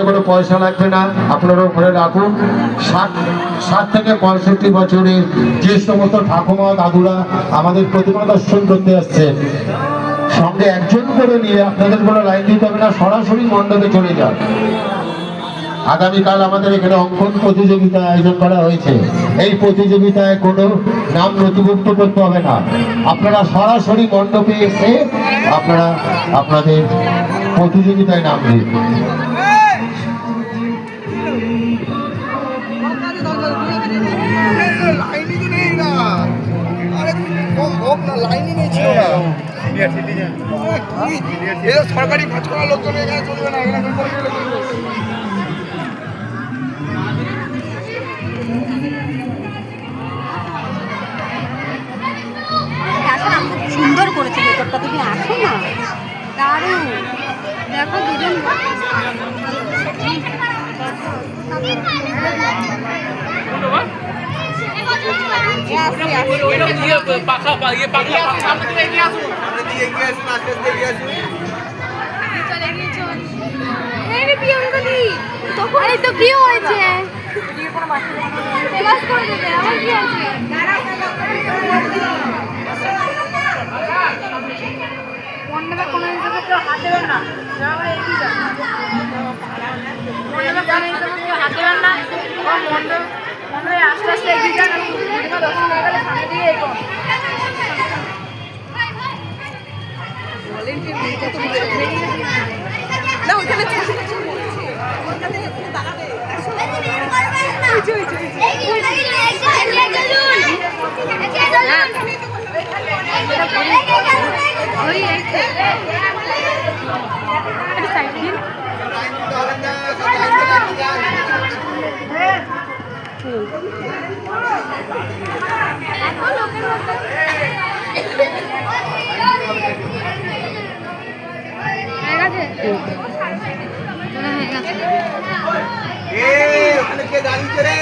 কোনো পয়সা লাগবে না, আপনারা ওখানে রাখুন। 60 থেকে 65 বছরের যে সমস্ত ঠাকুমা দাদুরা আমাদের প্রতিমা দর্শন করতে আসছেন, সঙ্গে একজন করে নিয়ে আপনাদের কোনো লাইন দিতে হবে না, সরাসরি মণ্ডপে চলে যান। আগামীকাল আমাদের এখানে অঙ্কন প্রতিযোগিতা আয়োজন করা হয়েছে। এই প্রতিযোগিতায় কোনো নাম নথিভুক্ত করতে হবে না, আপনারা সরাসরি মণ্ডপে এসে আপনারা আপনাদের প্রতিযোগিতায় নাম দিন। সরকারি কাজ করার লোকজন এখানে চলবে না। সুন্দর করেছে ভেতরটা, তুমি আসো না, দারুণ। দেখো দুজন তো কি হয়েছে, মণ্ডপে কোনো হিসেবে কেউ হাত দেবেন না, মণ্ডপে কোনো হিসেবে কেউ হাত দেবেন না। মণ্ডপে আস্তে আস্তে এগিয়ে যান, দর্শন হয়ে গেলে সামনে দিয়ে এগোন। না ওইখানে ওখানে কে দাঁড়িয়েছে রে?